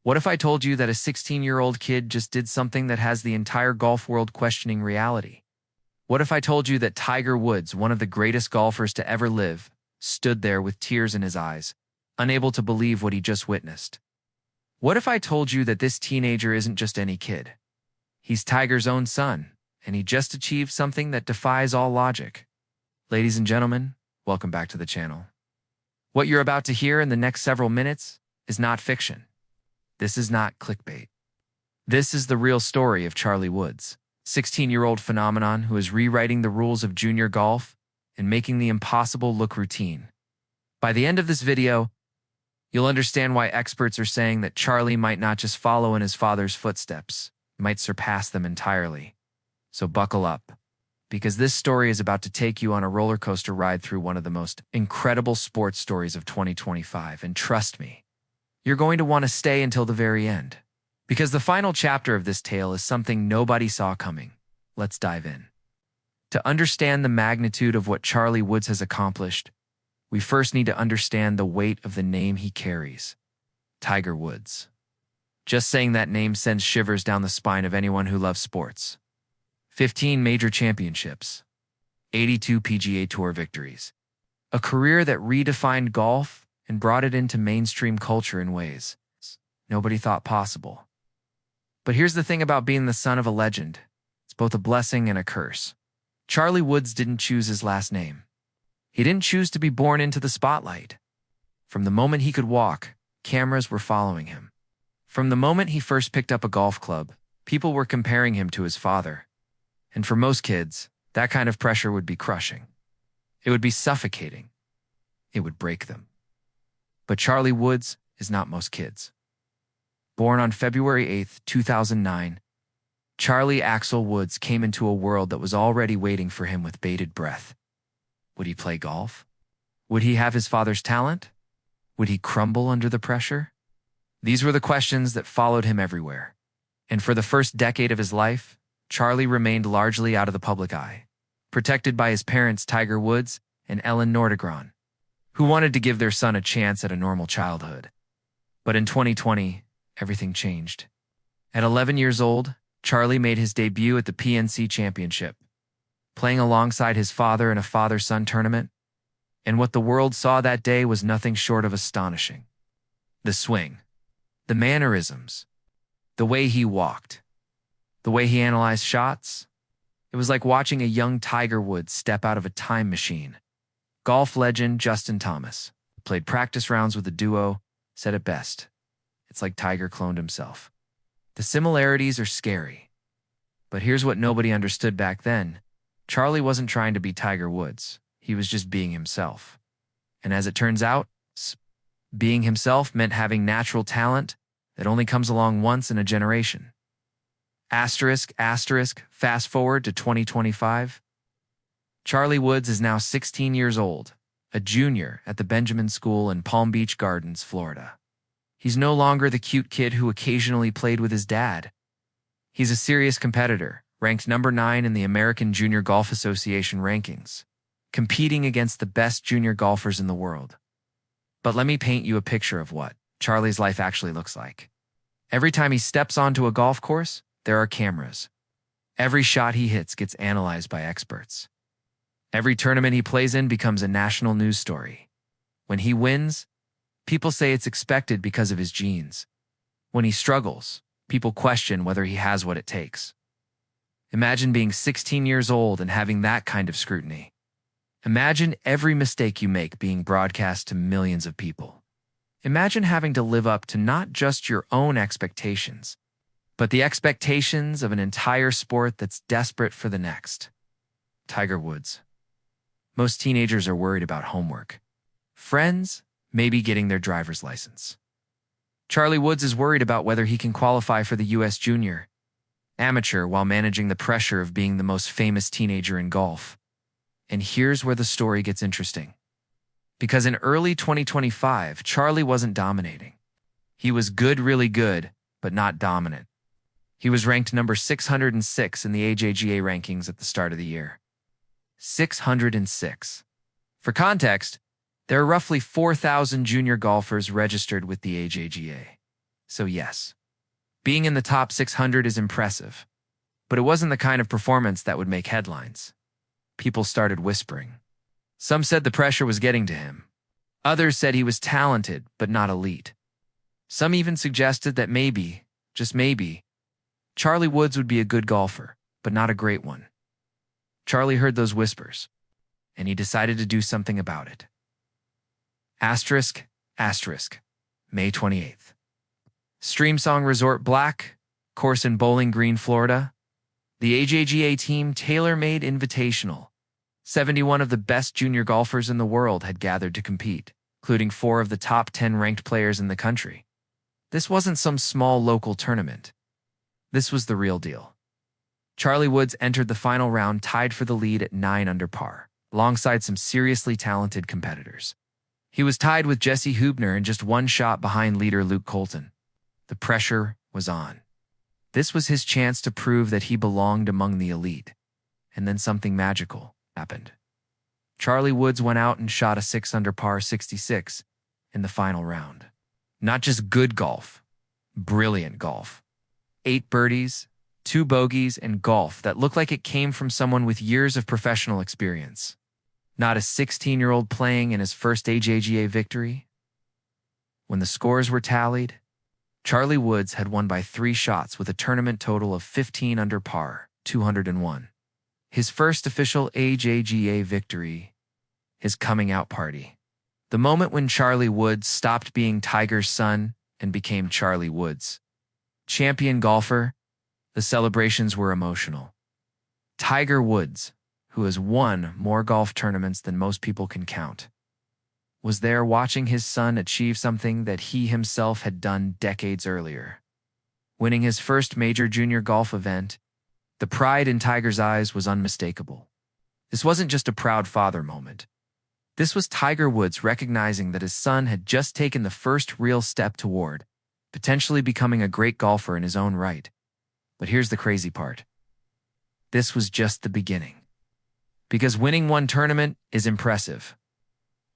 What if I told you that a 16-year-old kid just did something that has the entire golf world questioning reality? What if I told you that Tiger Woods, one of the greatest golfers to ever live, stood there with tears in his eyes, unable to believe what he just witnessed? What if I told you that this teenager isn't just any kid? He's Tiger's own son, and he just achieved something that defies all logic. Ladies and gentlemen, welcome back to the channel. What you're about to hear in the next several minutes is not fiction. This is not clickbait. This is the real story of Charlie Woods, 16-year-old phenomenon who is rewriting the rules of junior golf and making the impossible look routine. By the end of this video, you'll understand why experts are saying that Charlie might not just follow in his father's footsteps, he might surpass them entirely. So buckle up, because this story is about to take you on a roller coaster ride through one of the most incredible sports stories of 2025, and trust me, you're going to want to stay until the very end, because the final chapter of this tale is something nobody saw coming. Let's dive in. To understand the magnitude of what Charlie Woods has accomplished, we first need to understand the weight of the name he carries, Tiger Woods. Just saying that name sends shivers down the spine of anyone who loves sports. 15 major championships, 82 PGA Tour victories, a career that redefined golf and brought it into mainstream culture in ways nobody thought possible. But here's the thing about being the son of a legend. It's both a blessing and a curse. Charlie Woods didn't choose his last name. He didn't choose to be born into the spotlight. From the moment he could walk, cameras were following him. From the moment he first picked up a golf club, people were comparing him to his father. And for most kids, that kind of pressure would be crushing. It would be suffocating. It would break them. But Charlie Woods is not most kids. Born on February 8, 2009, Charlie Axel Woods came into a world that was already waiting for him with bated breath. Would he play golf? Would he have his father's talent? Would he crumble under the pressure? These were the questions that followed him everywhere. And for the first decade of his life, Charlie remained largely out of the public eye, protected by his parents Tiger Woods and Ellen Nordegren, who wanted to give their son a chance at a normal childhood. But in 2020, everything changed. At 11 years old, Charlie made his debut at the PNC Championship, playing alongside his father in a father-son tournament, and what the world saw that day was nothing short of astonishing. The swing, the mannerisms, the way he walked, the way he analyzed shots. It was like watching a young Tiger Woods step out of a time machine. Golf legend Justin Thomas, who played practice rounds with the duo, said it best. It's like Tiger cloned himself. The similarities are scary. But here's what nobody understood back then. Charlie wasn't trying to be Tiger Woods. He was just being himself. And as it turns out, being himself meant having natural talent that only comes along once in a generation. Asterisk, fast forward to 2025. Charlie Woods is now 16 years old, a junior at the Benjamin School in Palm Beach Gardens, Florida. He's no longer the cute kid who occasionally played with his dad. He's a serious competitor, ranked number 9 in the American Junior Golf Association rankings, competing against the best junior golfers in the world. But let me paint you a picture of what Charlie's life actually looks like. Every time he steps onto a golf course, there are cameras. Every shot he hits gets analyzed by experts. Every tournament he plays in becomes a national news story. When he wins, people say it's expected because of his genes. When he struggles, people question whether he has what it takes. Imagine being 16 years old and having that kind of scrutiny. Imagine every mistake you make being broadcast to millions of people. Imagine having to live up to not just your own expectations, but the expectations of an entire sport that's desperate for the next. Tiger Woods. Most teenagers are worried about homework. Friends, maybe getting their driver's license. Charlie Woods is worried about whether he can qualify for the U.S. Junior Amateur while managing the pressure of being the most famous teenager in golf. And here's where the story gets interesting. Because in early 2025, Charlie wasn't dominating. He was good, really good, but not dominant. He was ranked number 606 in the AJGA rankings at the start of the year. 606. For context, there are roughly 4,000 junior golfers registered with the AJGA. So yes, being in the top 600 is impressive, but it wasn't the kind of performance that would make headlines. People started whispering. Some said the pressure was getting to him. Others said he was talented, but not elite. Some even suggested that maybe, just maybe, Charlie Woods would be a good golfer, but not a great one. Charlie heard those whispers, and he decided to do something about it. Asterisk, asterisk, May 28th. Streamsong Resort Black, course in Bowling Green, Florida. The AJGA team tailor-made invitational. 71 of the best junior golfers in the world had gathered to compete, including 4 of the top 10 ranked players in the country. This wasn't some small local tournament. This was the real deal. Charlie Woods entered the final round tied for the lead at 9 under par, alongside some seriously talented competitors. He was tied with Jesse Hubner and just 1 shot behind leader Luke Colton. The pressure was on. This was his chance to prove that he belonged among the elite. And then something magical happened. Charlie Woods went out and shot a 6 under par 66 in the final round. Not just good golf, brilliant golf. 8 birdies, 2 bogeys, and golf that looked like it came from someone with years of professional experience. Not a 16-year-old playing in his first AJGA victory. When the scores were tallied, Charlie Woods had won by 3 shots with a tournament total of 15 under par, 201. His first official AJGA victory, his coming out party. The moment when Charlie Woods stopped being Tiger's son and became Charlie Woods. Champion golfer, the celebrations were emotional. Tiger Woods, who has won more golf tournaments than most people can count, was there watching his son achieve something that he himself had done decades earlier. Winning his first major junior golf event, the pride in Tiger's eyes was unmistakable. This wasn't just a proud father moment. This was Tiger Woods recognizing that his son had just taken the first real step toward potentially becoming a great golfer in his own right. But here's the crazy part. This was just the beginning. Because winning one tournament is impressive.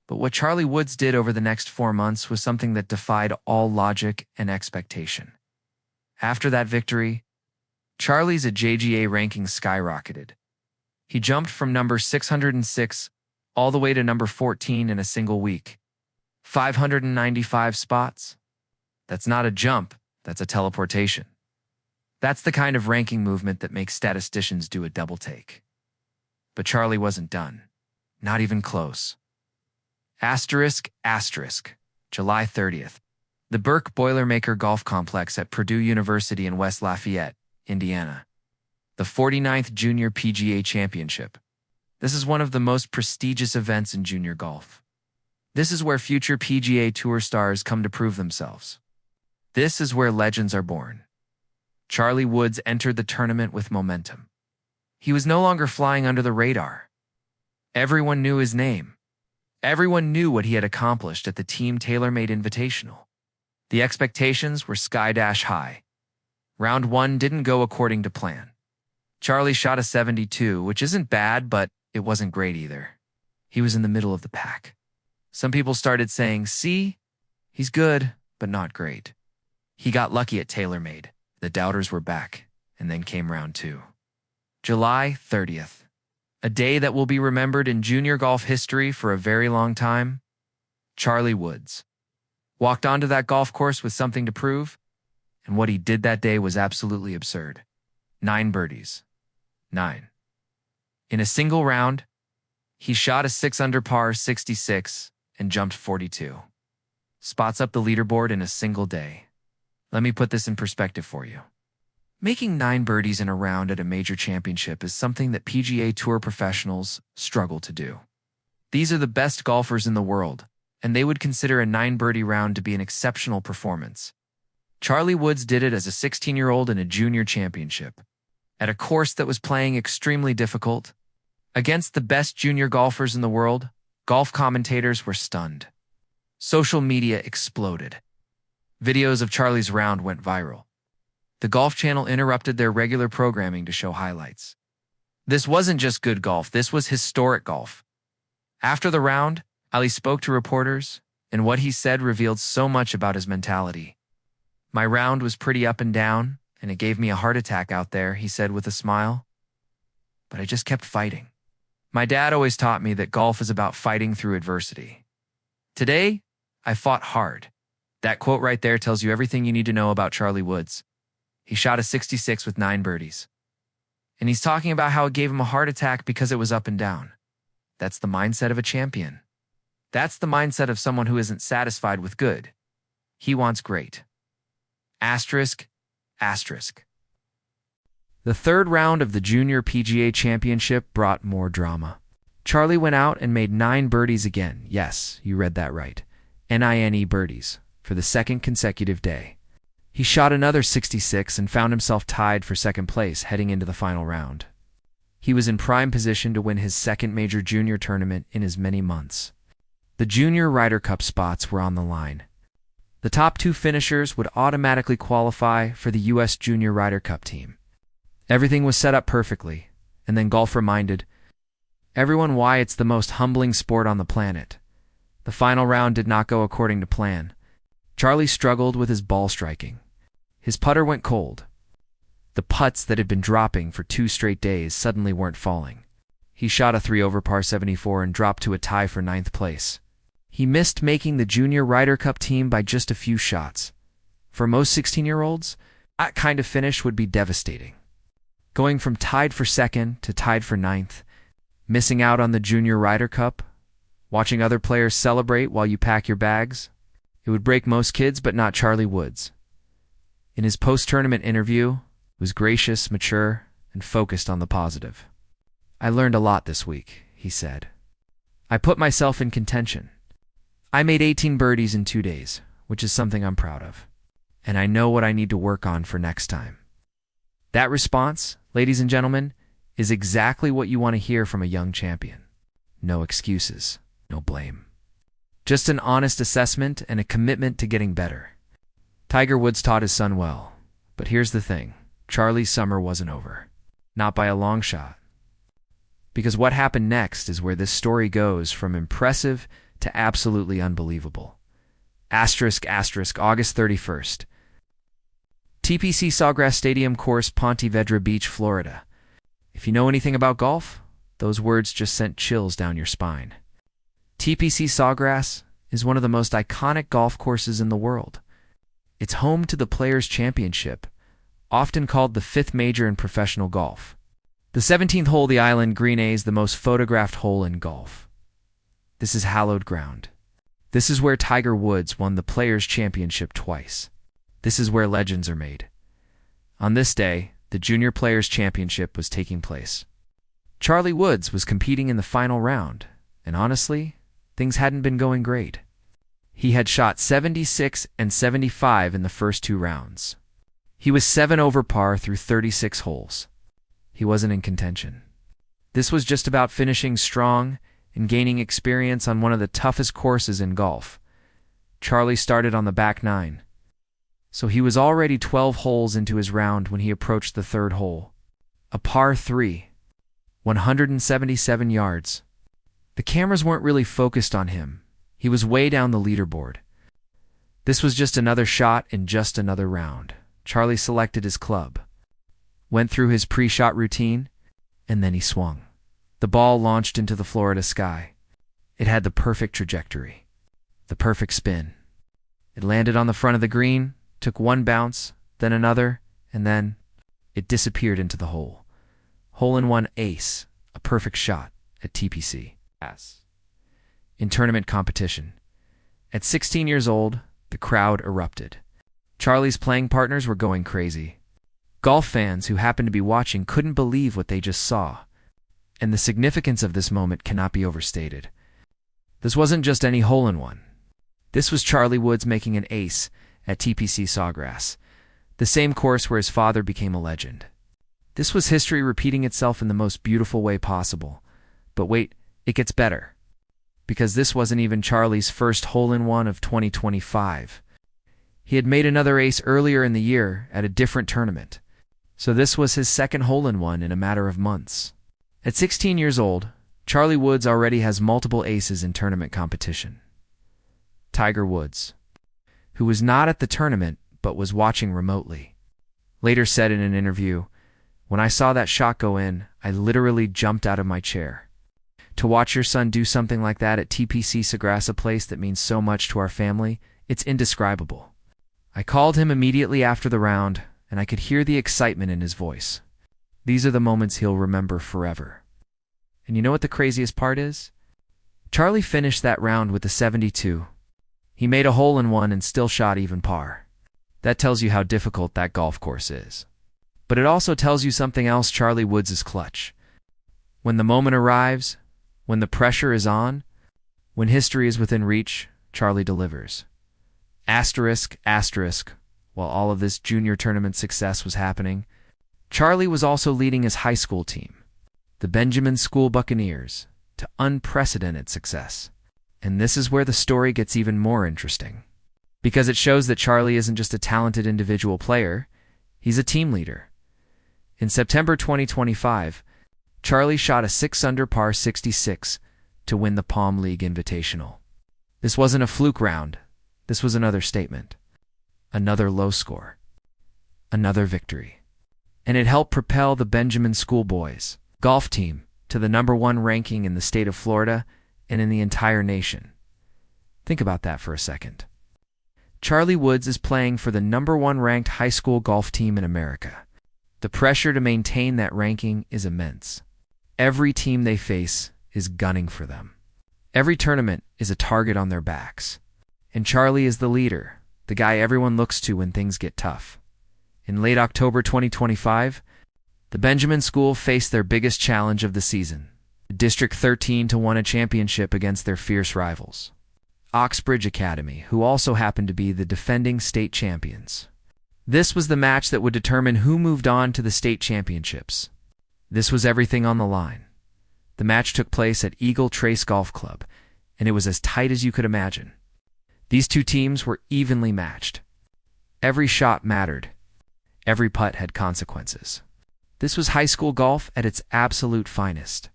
But what Charlie Woods did over the next 4 months was something that defied all logic and expectation. After that victory, Charlie's JGA ranking skyrocketed. He jumped from number 606 all the way to number 14 in a single week. 595 spots. That's not a jump, that's a teleportation. That's the kind of ranking movement that makes statisticians do a double take. But Charlie wasn't done. Not even close. Asterisk, asterisk, July 30th. The Burke Boilermaker Golf Complex at Purdue University in West Lafayette, Indiana. The 49th Junior PGA Championship. This is one of the most prestigious events in junior golf. This is where future PGA Tour stars come to prove themselves. This is where legends are born. Charlie Woods entered the tournament with momentum. He was no longer flying under the radar. Everyone knew his name. Everyone knew what he had accomplished at the Team TaylorMade Invitational. The expectations were sky-dash high. Round 1 didn't go according to plan. Charlie shot a 72, which isn't bad, but it wasn't great either. He was in the middle of the pack. Some people started saying, see, he's good, but not great. He got lucky at TaylorMade. The doubters were back, and then came round 2. July 30th. A day that will be remembered in junior golf history for a very long time. Charlie Woods walked onto that golf course with something to prove, and what he did that day was absolutely absurd. 9 birdies. 9. In a single round, he shot a 6 under par 66 and jumped 42. Spots up the leaderboard in a single day. Let me put this in perspective for you. Making 9 birdies in a round at a major championship is something that PGA Tour professionals struggle to do. These are the best golfers in the world, and they would consider a 9-birdie round to be an exceptional performance. Charlie Woods did it as a 16-year-old in a junior championship, at a course that was playing extremely difficult. Against the best junior golfers in the world, golf commentators were stunned. Social media exploded. Videos of Charlie's round went viral. The Golf Channel interrupted their regular programming to show highlights. This wasn't just good golf, this was historic golf. After the round, Ali spoke to reporters, and what he said revealed so much about his mentality. My round was pretty up and down, and it gave me a heart attack out there, he said with a smile. But I just kept fighting. My dad always taught me that golf is about fighting through adversity. Today, I fought hard. That quote right there tells you everything you need to know about Charlie Woods. He shot a 66 with 9 birdies. And he's talking about how it gave him a heart attack because it was up and down. That's the mindset of a champion. That's the mindset of someone who isn't satisfied with good. He wants great. Asterisk, asterisk. The third round of the Junior PGA Championship brought more drama. Charlie went out and made 9 birdies again. Yes, you read that right. NINE birdies for the second consecutive day. He shot another 66 and found himself tied for second place heading into the final round. He was in prime position to win his second major junior tournament in as many months. The Junior Ryder Cup spots were on the line. The top 2 finishers would automatically qualify for the U.S. Junior Ryder Cup team. Everything was set up perfectly, and then golf reminded everyone why it's the most humbling sport on the planet. The final round did not go according to plan. Charlie struggled with his ball striking. His putter went cold. The putts that had been dropping for 2 straight days suddenly weren't falling. He shot a 3 over par 74 and dropped to a tie for 9th place. He missed making the Junior Ryder Cup team by just a few shots. For most 16-year-olds, that kind of finish would be devastating. Going from tied for second to tied for 9th, missing out on the Junior Ryder Cup, watching other players celebrate while you pack your bags, it would break most kids, but not Charlie Woods. In his post-tournament interview, he was gracious, mature, and focused on the positive. I learned a lot this week, he said. I put myself in contention. I made 18 birdies in 2 days, which is something I'm proud of. And I know what I need to work on for next time. That response, ladies and gentlemen, is exactly what you want to hear from a young champion. No excuses, no blame. Just an honest assessment and a commitment to getting better. Tiger Woods taught his son well. But here's the thing. Charlie's summer wasn't over. Not by a long shot. Because what happened next is where this story goes from impressive to absolutely unbelievable. Asterisk, asterisk, August 31st. TPC Sawgrass Stadium Course, Ponte Vedra Beach, Florida. If you know anything about golf, those words just sent chills down your spine. TPC Sawgrass is one of the most iconic golf courses in the world. It's home to the Players' Championship, often called the 5th major in professional golf. The 17th hole, the Island Green A, is the most photographed hole in golf. This is hallowed ground. This is where Tiger Woods won the Players' Championship twice. This is where legends are made. On this day, the Junior Players' Championship was taking place. Charlie Woods was competing in the final round, and honestly, things hadn't been going great. He had shot 76 and 75 in the first 2 rounds. He was 7 over par through 36 holes. He wasn't in contention. This was just about finishing strong and gaining experience on one of the toughest courses in golf. Charlie started on the back 9. So he was already 12 holes into his round when he approached the 3rd hole. A par 3, 177 yards. The cameras weren't really focused on him. He was way down the leaderboard. This was just another shot in just another round. Charlie selected his club, went through his pre-shot routine, and then he swung. The ball launched into the Florida sky. It had the perfect trajectory, the perfect spin. It landed on the front of the green, took one bounce, then another, and then it disappeared into the hole. Hole-in-one ace, a perfect shot at TPC. In tournament competition. At 16 years old, the crowd erupted. Charlie's playing partners were going crazy. Golf fans who happened to be watching couldn't believe what they just saw. And the significance of this moment cannot be overstated. This wasn't just any hole-in-one. This was Charlie Woods making an ace at TPC Sawgrass, the same course where his father became a legend. This was history repeating itself in the most beautiful way possible. But wait, it gets better. Because this wasn't even Charlie's first hole-in-one of 2025. He had made another ace earlier in the year at a different tournament. So this was his second hole-in-one in a matter of months. At 16 years old, Charlie Woods already has multiple aces in tournament competition. Tiger Woods, who was not at the tournament but was watching remotely. Later said in an interview, "When I saw that shot go in, I literally jumped out of my chair. To watch your son do something like that at TPC Sagrasa, a place that means so much to our family, it's indescribable. I called him immediately after the round, and I could hear the excitement in his voice. These are the moments he'll remember forever." And you know what the craziest part is? Charlie finished that round with a 72. He made a hole-in-one and still shot even par. That tells you how difficult that golf course is. But it also tells you something else. Charlie Woods is clutch. When the moment arrives, when the pressure is on, when history is within reach, Charlie delivers. Asterisk, asterisk, while all of this junior tournament success was happening, Charlie was also leading his high school team, the Benjamin School Buccaneers, to unprecedented success. And this is where the story gets even more interesting, because it shows that Charlie isn't just a talented individual player, he's a team leader. In September 2025, Charlie shot a 6-under par 66 to win the Palm League Invitational. This wasn't a fluke round. This was another statement, another low score, another victory. And it helped propel the Benjamin School Boys golf team to the #1 ranking in the state of Florida and in the entire nation. Think about that for a second. Charlie Woods is playing for the #1 ranked high school golf team in America. The pressure to maintain that ranking is immense. Every team they face is gunning for them. Every tournament is a target on their backs. And Charlie is the leader, the guy everyone looks to when things get tough. In late October 2025, the Benjamin School faced their biggest challenge of the season, District 13, to win a championship against their fierce rivals, Oxbridge Academy, who also happened to be the defending state champions. This was the match that would determine who moved on to the state championships. This was everything on the line. The match took place at Eagle Trace Golf Club, and it was as tight as you could imagine. These two teams were evenly matched. Every shot mattered. Every putt had consequences. This was high school golf at its absolute finest.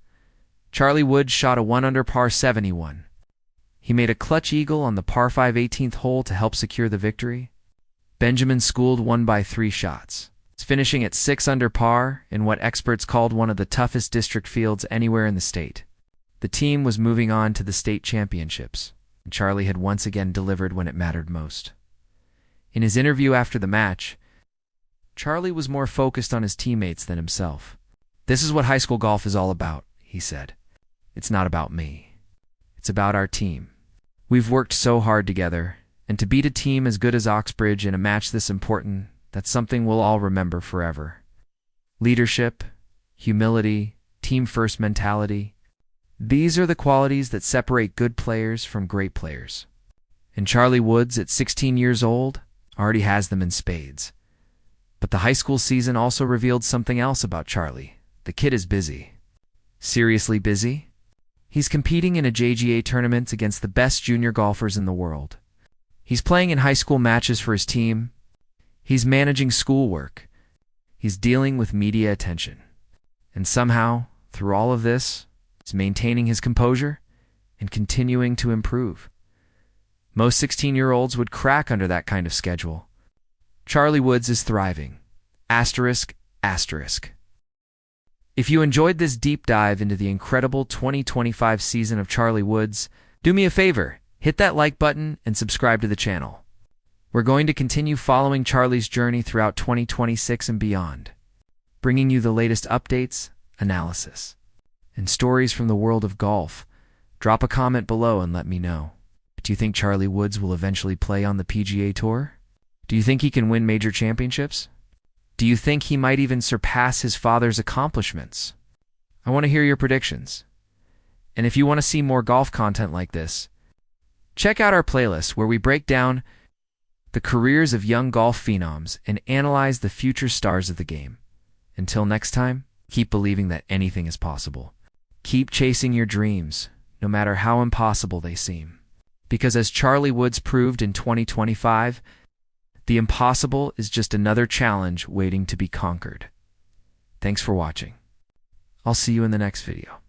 Charlie Woods shot a 1-under par 71. He made a clutch eagle on the par 5 18th hole to help secure the victory. Benjamin School won by 3 shots, finishing at 6 under par in what experts called one of the toughest district fields anywhere in the state. The team was moving on to the state championships, and Charlie had once again delivered when it mattered most. In his interview after the match, Charlie was more focused on his teammates than himself. "This is what high school golf is all about," he said. "It's not about me. It's about our team. We've worked so hard together, and to beat a team as good as Oxbridge in a match this important, that's something we'll all remember forever. Leadership, humility, team-first mentality. These are the qualities that separate good players from great players. And Charlie Woods, at 16 years old, already has them in spades. But the high school season also revealed something else about Charlie. The kid is busy. Seriously busy? He's competing in a JGA tournament against the best junior golfers in the world. He's playing in high school matches for his team. He's managing schoolwork. He's dealing with media attention. And somehow, through all of this, he's maintaining his composure and continuing to improve. Most 16-year-olds would crack under that kind of schedule. Charlie Woods is thriving. Asterisk, asterisk. If you enjoyed this deep dive into the incredible 2025 season of Charlie Woods, do me a favor, hit that like button and subscribe to the channel. We're going to continue following Charlie's journey throughout 2026 and beyond, bringing you the latest updates, analysis, and stories from the world of golf. Drop a comment below and let me know. Do you think Charlie Woods will eventually play on the PGA Tour? Do you think he can win major championships? Do you think he might even surpass his father's accomplishments? I want to hear your predictions. And if you want to see more golf content like this, check out our playlist where we break down the careers of young golf phenoms and analyze the future stars of the game. Until next time, keep believing that anything is possible. Keep chasing your dreams, no matter how impossible they seem. Because as Charlie Woods proved in 2025, the impossible is just another challenge waiting to be conquered. Thanks for watching. I'll see you in the next video.